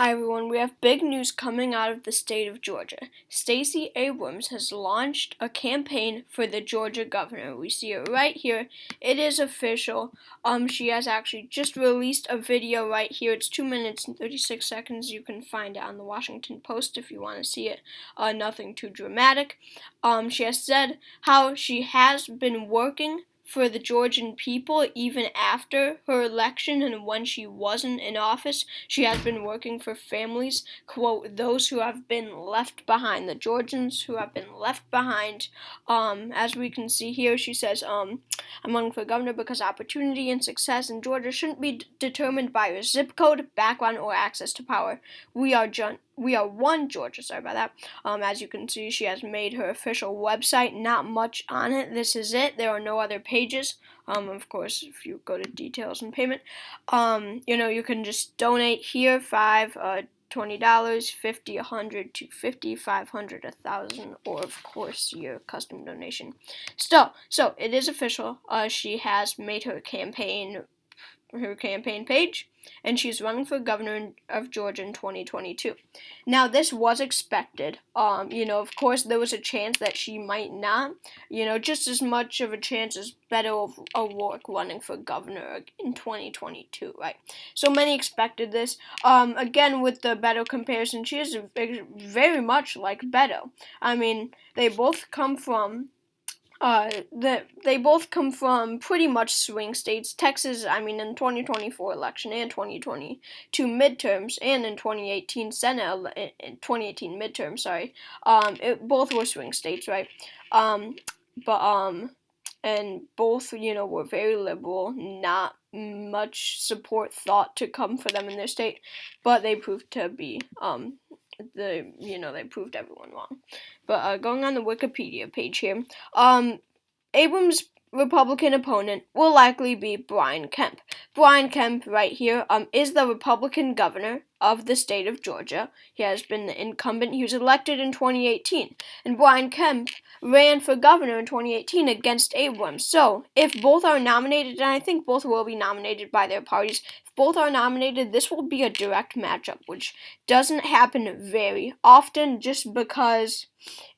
Hi everyone, we have big news coming out of the state of Georgia. Stacy Abrams has launched a campaign for the Georgia governor. We see it right here. It is official. She has actually just released a video right here. It's 2 minutes and 36 seconds. You can find it on the Washington Post if you want to see it. Nothing too dramatic. She has said how she has been working for the Georgian people even after her election and when she wasn't in office. She has been working for families, quote, those who have been left behind, the Georgians who have been left behind. As we can see here, she says, I'm running for governor because opportunity and success in Georgia shouldn't be determined by your zip code, background, or access to power. We are one Georgia, as you can see, she has made her official website, not much on it. This is it. There are no other pages. Of course, if you go to details and payment, you can just donate here, $5, $20, $50, $100, $250, $500, $1,000, or of course your custom donation. So it is official. She has made her campaign page, and she's running for governor of Georgia in 2022. Now, this was expected. Of course, there was a chance that she might not. Just as much of a chance as Beto O'Rourke running for governor in 2022, right? So many expected this. Again, with the Beto comparison, she is very much like Beto. I mean, they both come from pretty much swing states. Texas, in 2024 election and 2022 midterms, and in 2018 midterms, both were swing states, right? And both, were very liberal, not much support thought to come for them in their state, but they proved to be, they proved everyone wrong. But going on the Wikipedia page here, Abrams' Republican opponent will likely be Brian Kemp. Brian Kemp, right here, is the Republican governor of the state of Georgia. He has been the incumbent. He was elected in 2018. And Brian Kemp ran for governor in 2018 against Abrams. So, if both are nominated, and I think both will be nominated by their parties, if both are nominated, this will be a direct matchup, which doesn't happen very often, just because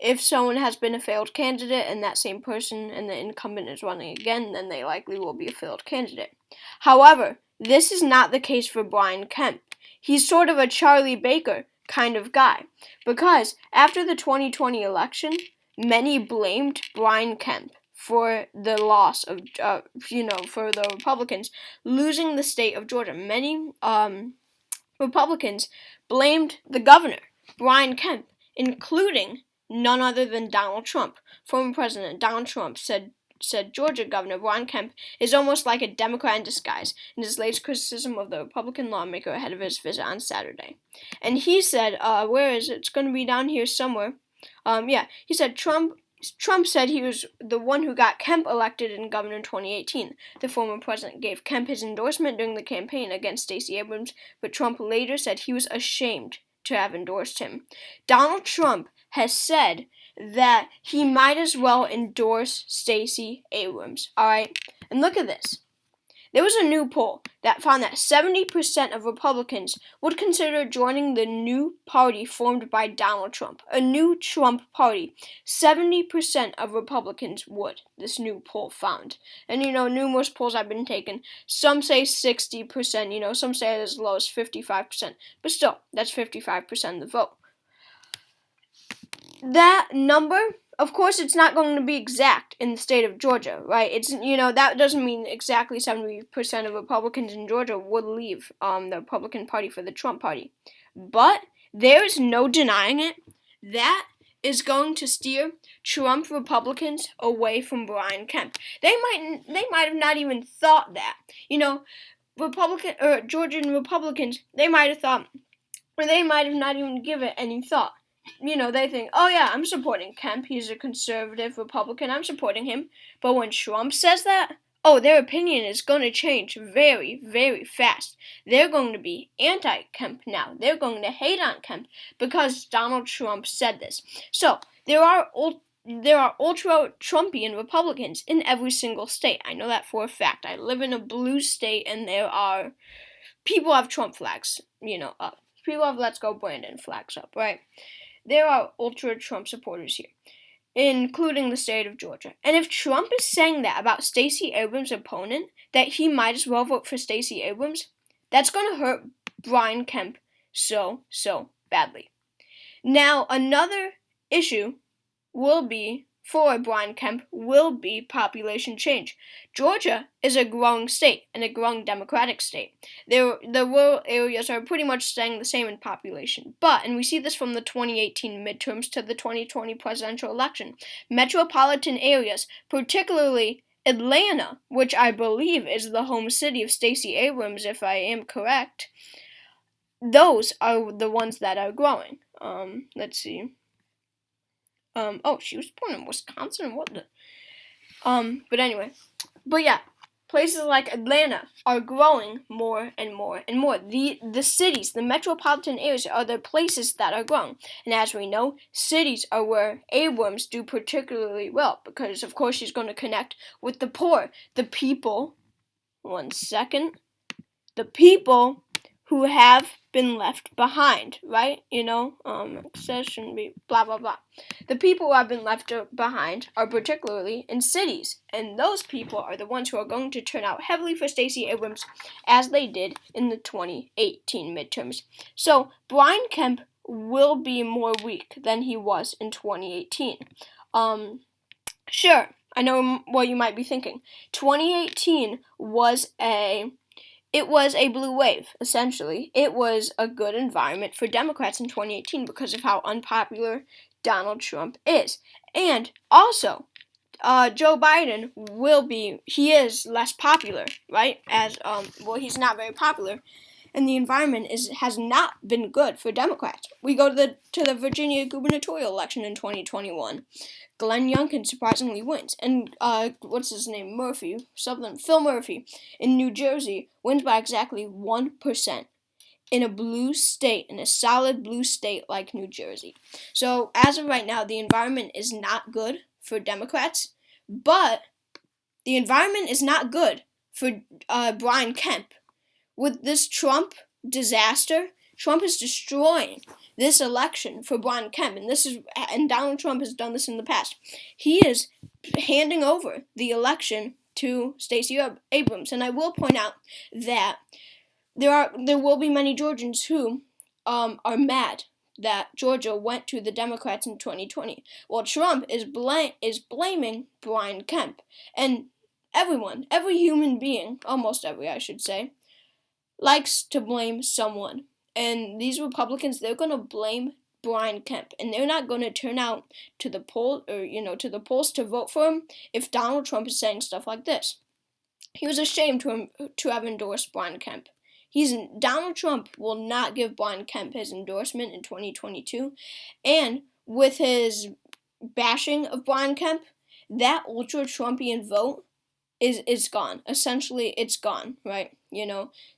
if someone has been a failed candidate and that same person and the incumbent is running again, then they likely will be a failed candidate. However, this is not the case for Brian Kemp. He's sort of a Charlie Baker kind of guy, because after the 2020 election, many blamed Brian Kemp for the loss of, for the Republicans losing the state of Georgia. Many Republicans blamed the governor, Brian Kemp, including none other than Donald Trump. Former President Donald Trump said Georgia Governor Brian Kemp is almost like a Democrat in disguise in his latest criticism of the Republican lawmaker ahead of his visit on Saturday. And he said, where is it? It's going to be down here somewhere. He said Trump said he was the one who got Kemp elected in governor in 2018. The former president gave Kemp his endorsement during the campaign against Stacy Abrams, but Trump later said he was ashamed to have endorsed him. Donald Trump has said that he might as well endorse Stacy Abrams, alright? And look at this. There was a new poll that found that 70% of Republicans would consider joining the new party formed by Donald Trump, a new Trump party. 70% of Republicans would, this new poll found. And, numerous polls have been taken. Some say 60%, some say as low as 55%. But still, that's 55% of the vote. That number, of course, it's not going to be exact in the state of Georgia, right? It's, that doesn't mean exactly 70% of Republicans in Georgia would leave the Republican Party for the Trump Party. But there's no denying it. That is going to steer Trump Republicans away from Brian Kemp. They might have not even thought that. Georgian Republicans, they might have thought, or they might have not even given it any thought. They think, oh yeah, I'm supporting Kemp. He's a conservative Republican. I'm supporting him. But when Trump says that, their opinion is going to change very, very fast. They're going to be anti-Kemp now. They're going to hate on Kemp because Donald Trump said this. So, there are ultra-Trumpian Republicans in every single state. I know that for a fact. I live in a blue state, and people have Trump flags, up. people have Let's Go Brandon flags up, right? There are ultra-Trump supporters here, including the state of Georgia. And if Trump is saying that about Stacy Abrams' opponent, that he might as well vote for Stacy Abrams, that's going to hurt Brian Kemp so badly. Now, another issue will be for Brian Kemp will be population change. Georgia is a growing state and a growing Democratic state. The rural areas are pretty much staying the same in population. But, and we see this from the 2018 midterms to the 2020 presidential election, metropolitan areas, particularly Atlanta, which I believe is the home city of Stacy Abrams, if I am correct, those are the ones that are growing. Let's see. She was born in Wisconsin. What the? But anyway. But yeah, places like Atlanta are growing more and more and more. The cities, the metropolitan areas are the places that are growing. And as we know, cities are where Abrams do particularly well because, of course, she's going to connect with the poor, the people. One second. The people who have been left behind, right? Access shouldn't be blah, blah, blah. The people who have been left behind are particularly in cities, and those people are the ones who are going to turn out heavily for Stacy Abrams, as they did in the 2018 midterms. So, Brian Kemp will be more weak than he was in 2018. Sure, I know what you might be thinking. 2018 was a blue wave, essentially. It was a good environment for Democrats in 2018 because of how unpopular Donald Trump is. And also, Joe Biden he is less popular, right? He's not very popular. And the environment has not been good for Democrats. We go to the Virginia gubernatorial election in 2021. Glenn Youngkin surprisingly wins. And, what's his name? Phil Murphy in New Jersey wins by exactly 1% in a blue state, in a solid blue state like New Jersey. So, as of right now, the environment is not good for Democrats, but the environment is not good for Brian Kemp. With this Trump disaster, Trump is destroying this election for Brian Kemp, and Donald Trump has done this in the past. He is handing over the election to Stacy Abrams, and I will point out that there will be many Georgians who are mad that Georgia went to the Democrats in 2020. Well, Trump is blaming Brian Kemp, and every human being, almost every, I should say, likes to blame someone. And these Republicans, they're going to blame Brian Kemp, and they're not going to turn out to the polls to vote for him if Donald Trump is saying stuff like this. He was ashamed to have endorsed Brian Kemp. Donald Trump will not give Brian Kemp his endorsement in 2022, and with his bashing of Brian Kemp, that ultra-Trumpian vote is gone. Essentially, it's gone, right?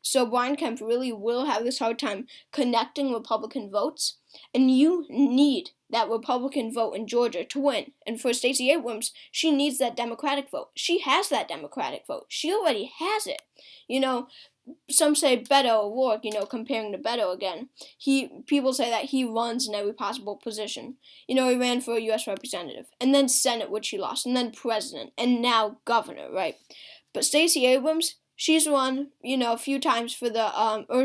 So Brian Kemp really will have this hard time connecting Republican votes, and you need that Republican vote in Georgia to win. And for Stacey Abrams, she needs that Democratic vote. She has that Democratic vote. She already has it. Some say Beto O'Rourke, comparing to Beto again. People say that he runs in every possible position. He ran for a U.S. representative, and then Senate, which he lost, and then president, and now governor, right? But Stacey Abrams, she's run, a few times for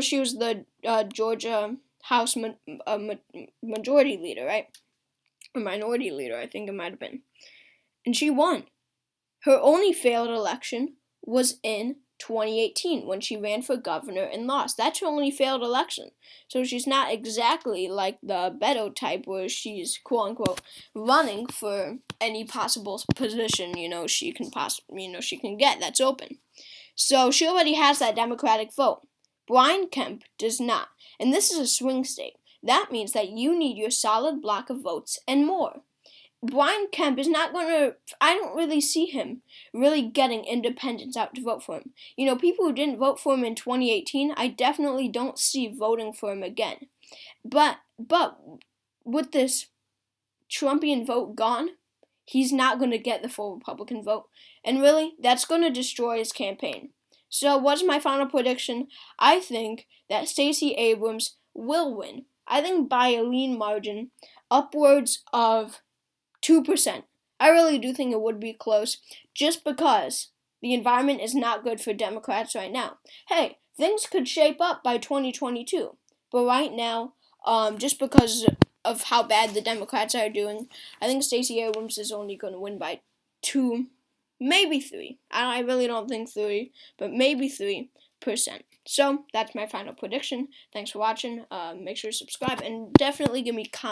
she was the Georgia House majority leader, right? Or minority leader, I think it might have been. And she won. Her only failed election was in 2018 when she ran for governor and lost. That's her only failed election. So she's not exactly like the Beto type where she's quote unquote running for any possible position she can get that's open. So she already has that Democratic vote. Brian Kemp does not. And this is a swing state. That means that you need your solid block of votes and more. Brian Kemp is not going to, I don't really see him really getting independents out to vote for him. People who didn't vote for him in 2018, I definitely don't see voting for him again. But with this Trumpian vote gone, he's not going to get the full Republican vote. And really, that's going to destroy his campaign. So what's my final prediction? I think that Stacy Abrams will win. I think by a lean margin, upwards of 2%. I really do think it would be close, just because the environment is not good for Democrats right now. Hey, things could shape up by 2022, but right now, just because of how bad the Democrats are doing, I think Stacey Abrams is only going to win by 2, maybe 3. I really don't think 3, but maybe 3%. So that's my final prediction. Thanks for watching. Make sure to subscribe and definitely give me comments.